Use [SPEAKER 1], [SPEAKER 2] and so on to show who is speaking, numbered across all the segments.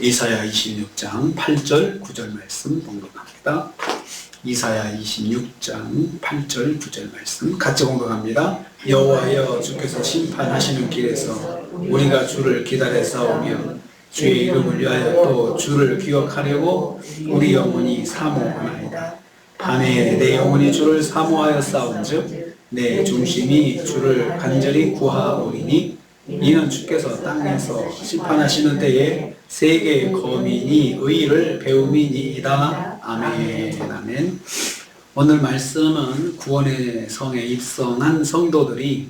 [SPEAKER 1] 이사야 26장 8절 9절 말씀 봉독합니다. 이사야 26장 8절 9절 말씀 같이 봉독합니다. 여호와여, 주께서 심판하시는 길에서 우리가 주를 기다려싸우며 주의 이름을 위하여 또 주를 기억하려고 우리 영혼이 사모하나이다. 밤에 내 영혼이 주를 사모하여 싸운즉 내 중심이 주를 간절히 구하오리니 이는 주께서 땅에서 심판하시는 때에 세계의 거민이 의를 배움이니이다. 아멘. 아멘. 오늘 말씀은 구원의 성에 입성한 성도들이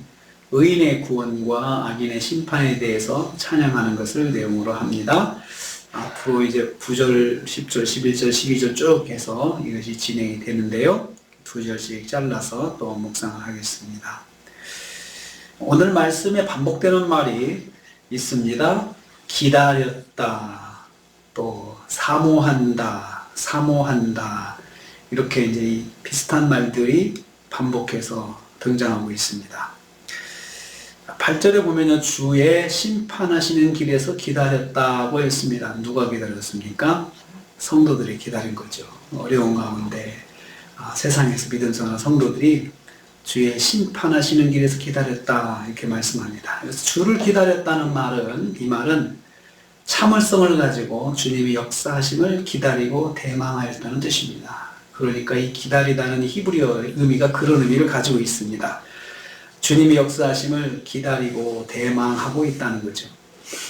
[SPEAKER 1] 의인의 구원과 악인의 심판에 대해서 찬양하는 것을 내용으로 합니다. 앞으로 이제 9절, 10절, 11절, 12절 쭉 해서 이것이 진행이 되는데요. 2절씩 잘라서 또 묵상을 하겠습니다. 오늘 말씀에 반복되는 말이 있습니다. 기다렸다, 또 사모한다, 사모한다, 이렇게 이제 비슷한 말들이 반복해서 등장하고 있습니다. 8절에 보면요, 주의 심판하시는 길에서 기다렸다고 했습니다. 누가 기다렸습니까? 성도들이 기다린 거죠. 어려운 가운데 세상에서 믿음 생활하는 성도들이 주의 심판하시는 길에서 기다렸다, 이렇게 말씀합니다. 그래서 주를 기다렸다는 말은, 이 말은 참을성을 가지고 주님의 역사하심을 기다리고 대망하였다는 뜻입니다. 그러니까 이 기다리다는 히브리어 의미가 그런 의미를 가지고 있습니다. 주님의 역사하심을 기다리고 대망하고 있다는 거죠.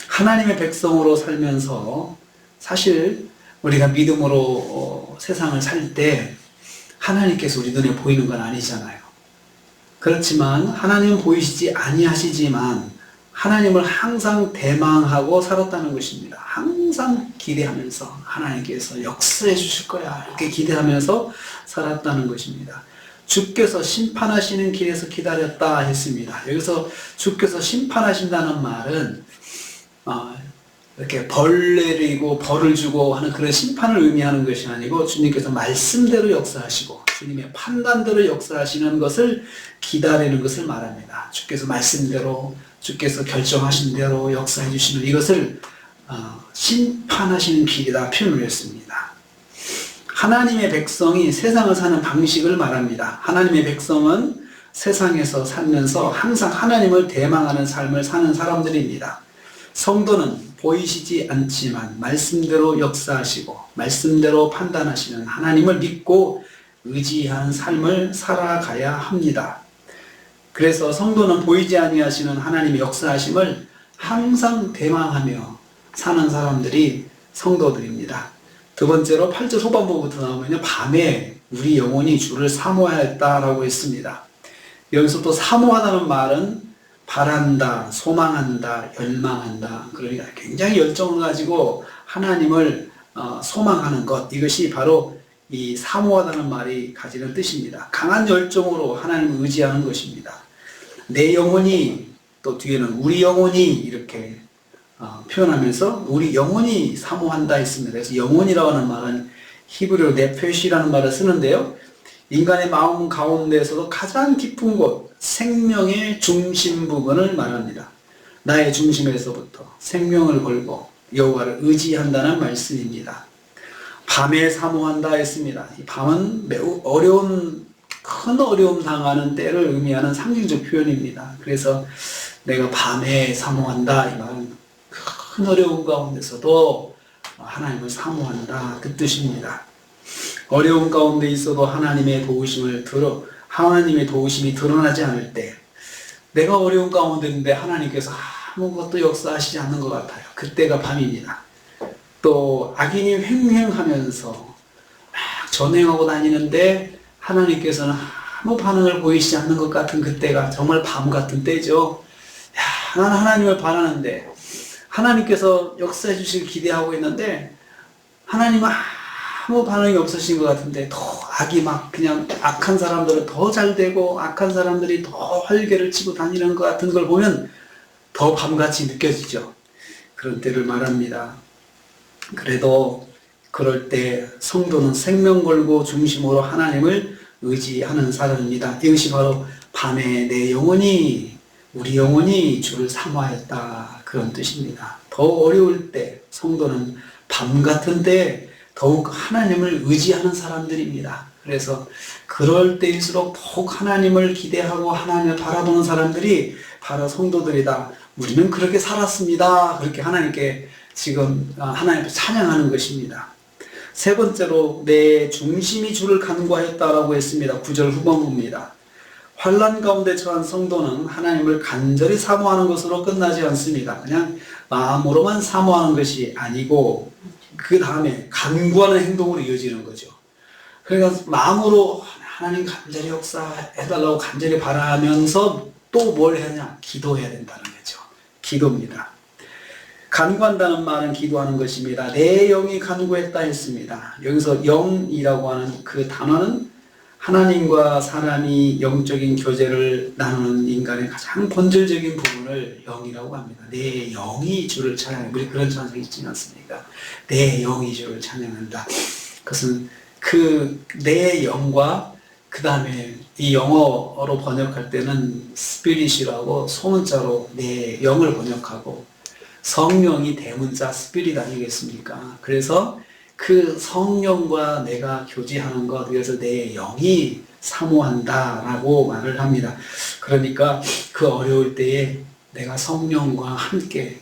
[SPEAKER 1] 하나님의 백성으로 살면서 사실 우리가 믿음으로 세상을 살 때 하나님께서 우리 눈에 보이는 건 아니잖아요. 그렇지만 하나님은 보이시지 아니하시지만 하나님을 항상 대망하고 살았다는 것입니다. 항상 기대하면서 하나님께서 역사해 주실 거야, 이렇게 기대하면서 살았다는 것입니다. 주께서 심판하시는 길에서 기다렸다 했습니다. 여기서 주께서 심판하신다는 말은 이렇게 벌 내리고 벌을 주고 하는 그런 심판을 의미하는 것이 아니고 주님께서 말씀대로 역사하시고 주님의 판단대로 역사하시는 것을 기다리는 것을 말합니다. 주께서 말씀대로, 주께서 결정하신 대로 역사해 주시는 이것을 심판하시는 길이다 표현을 했습니다. 하나님의 백성이 세상을 사는 방식을 말합니다. 하나님의 백성은 세상에서 살면서 항상 하나님을 대망하는 삶을 사는 사람들입니다. 성도는 보이시지 않지만 말씀대로 역사하시고 말씀대로 판단하시는 하나님을 믿고 의지하는 삶을 살아가야 합니다. 그래서 성도는 보이지 아니하시는 하나님의 역사하심을 항상 대망하며 사는 사람들이 성도들입니다. 두 번째로 8절 후반부부터 나오면요, 밤에 우리 영혼이 주를 사모하였다라고 했습니다. 여기서 또 사모하다는 말은 바란다, 소망한다, 열망한다, 그러니까 굉장히 열정을 가지고 하나님을 소망하는 것, 이것이 바로 이 사모하다는 말이 가지는 뜻입니다. 강한 열정으로 하나님을 의지하는 것입니다. 내 영혼이, 또 뒤에는 우리 영혼이 이렇게 표현하면서 우리 영혼이 사모한다 했습니다. 그래서 영혼이라고 하는 말은 히브리어로 네페시라는 말을 쓰는데요, 인간의 마음 가운데에서도 가장 깊은 곳, 생명의 중심 부분을 말합니다. 나의 중심에서부터 생명을 걸고 여호와를 의지한다는 말씀입니다. 밤에 사모한다 했습니다. 이 밤은 매우 큰 어려움 당하는 때를 의미하는 상징적 표현입니다. 그래서 내가 밤에 사모한다, 이 말은 큰 어려움 가운데서도 하나님을 사모한다, 그 뜻입니다. 어려움 가운데 있어도 하나님의 도우심이 드러나지 않을 때, 내가 어려움 가운데 있는데 하나님께서 아무것도 역사하시지 않는 것 같아요. 그때가 밤입니다. 또 악인이 횡행하면서 막 전행하고 다니는데 하나님께서는 아무 반응을 보이시지 않는 것 같은 그때가 정말 밤 같은 때죠. 나는 하나님을 바라는데 하나님께서 역사해 주시길 기대하고 있는데 하나님은 아무 반응이 없으신 것 같은데 더 악이 막 그냥 악한 사람들은 더 잘 되고 악한 사람들이 더 활개를 치고 다니는 것 같은 걸 보면 더 밤같이 느껴지죠. 그런 때를 말합니다. 그래도 그럴 때 성도는 생명 걸고 중심으로 하나님을 의지하는 사람입니다. 이것이 바로 밤에 내 영혼이, 우리 영혼이 주를 사모하였다, 그런 뜻입니다. 더 어려울 때 성도는 밤 같은 때 더욱 하나님을 의지하는 사람들입니다. 그래서 그럴 때일수록 더욱 하나님을 기대하고 하나님을 바라보는 사람들이 바로 성도들이다. 우리는 그렇게 살았습니다. 그렇게 하나님께 지금 하나님을 찬양하는 것입니다. 세 번째로 내 중심이 주를 간구하였다라고 했습니다. 9절 후반부입니다. 환난 가운데 처한 성도는 하나님을 간절히 사모하는 것으로 끝나지 않습니다. 그냥 마음으로만 사모하는 것이 아니고 그 다음에 간구하는 행동으로 이어지는 거죠. 그러니까 마음으로 하나님 간절히 역사해달라고 간절히 바라면서 또 뭘 해야 하냐? 기도해야 된다는 거죠. 기도입니다. 간구한다는 말은 기도하는 것입니다. 내 영이 간구했다 했습니다. 여기서 영이라고 하는 그 단어는 하나님과 사람이 영적인 교제를 나누는 인간의 가장 본질적인 부분을 영이라고 합니다. 내 영이 주를 찬양해. 우리 그런 찬양이 있지 않습니까? 내 영이 주를 찬양한다. 그것은 그 내 영과 그 다음에 이 영어로 번역할 때는 스피릿이라고 소문자로 내 영을 번역하고 성령이 대문자 스피릿 아니겠습니까? 그래서 그 성령과 내가 교제하는 것, 그래서 내 영이 사모한다라고 말을 합니다. 그러니까 그 어려울 때에 내가 성령과 함께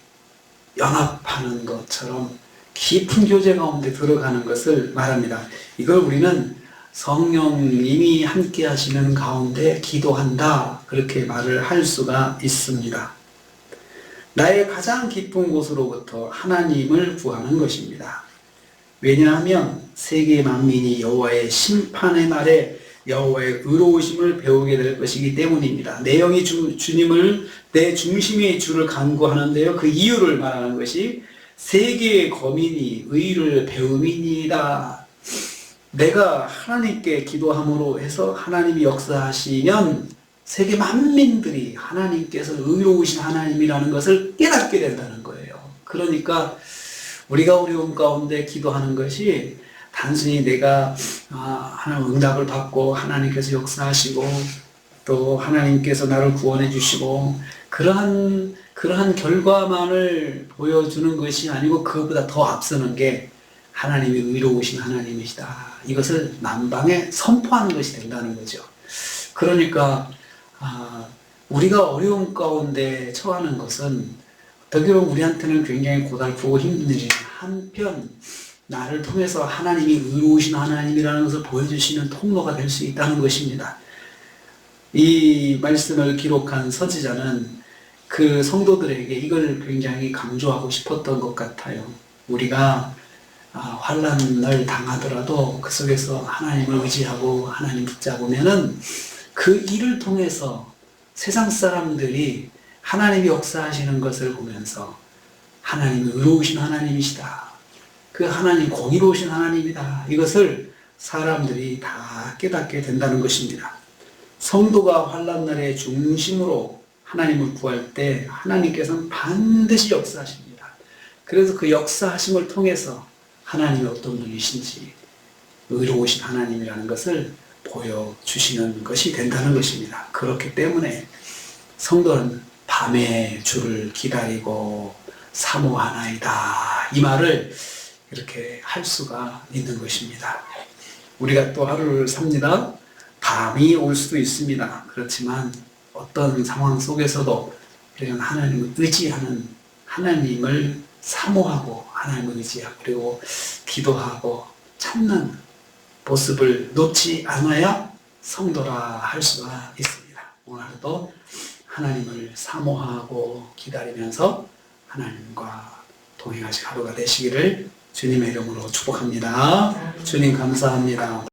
[SPEAKER 1] 연합하는 것처럼 깊은 교제 가운데 들어가는 것을 말합니다. 이걸 우리는 성령님이 함께 하시는 가운데 기도한다, 그렇게 말을 할 수가 있습니다. 나의 가장 깊은 곳으로부터 하나님을 구하는 것입니다. 왜냐하면 세계 만민이 여호와의 심판의 날에 여호와의 의로우심을 배우게 될 것이기 때문입니다. 내 영이 주님을, 내 중심의 주를 간구하는데요, 그 이유를 말하는 것이 세계의 거민이 의를 배움이니이다. 내가 하나님께 기도함으로 해서 하나님이 역사하시면 세계 만민들이 하나님께서 의로우신 하나님이라는 것을 깨닫게 된다는 거예요. 그러니까 우리가 어려운 가운데 기도하는 것이 단순히 내가 하나님 응답을 받고 하나님께서 역사하시고 또 하나님께서 나를 구원해 주시고 그러한 결과만을 보여주는 것이 아니고 그것보다 더 앞서는 게 하나님이 의로우신 하나님이시다. 이것을 만방에 선포하는 것이 된다는 거죠. 그러니까 우리가 어려운 가운데 처하는 것은 어떻게 보면 우리한테는 굉장히 고달프고 힘든 일이지만 한편 나를 통해서 하나님이 의로우신 하나님이라는 것을 보여주시는 통로가 될 수 있다는 것입니다. 이 말씀을 기록한 서지자는 그 성도들에게 이걸 굉장히 강조하고 싶었던 것 같아요. 우리가 환난을 당하더라도 그 속에서 하나님을 의지하고 하나님 붙잡으면은 그 일을 통해서 세상 사람들이 하나님이 역사하시는 것을 보면서 하나님이 의로우신 하나님이시다. 그 하나님 공의로우신 하나님이다. 이것을 사람들이 다 깨닫게 된다는 것입니다. 성도가 환난날의 중심으로 하나님을 구할 때 하나님께서는 반드시 역사하십니다. 그래서 그 역사하심을 통해서 하나님이 어떤 분이신지 의로우신 하나님이라는 것을 보여주시는 것이 된다는 것입니다. 그렇기 때문에 성도는 밤에 주를 기다리고 사모하나이다. 이 말을 이렇게 할 수가 있는 것입니다. 우리가 또 하루를 삽니다. 밤이 올 수도 있습니다. 그렇지만 어떤 상황 속에서도 우리는 하나님을 의지하는, 하나님을 사모하고 하나님을 의지하고 그리고 기도하고 찾는 모습을 놓지 않아야 성도라 할 수가 있습니다. 오늘도 하나님을 사모하고 기다리면서 하나님과 동행하실 하루가 되시기를 주님의 이름으로 축복합니다. 주님 감사합니다.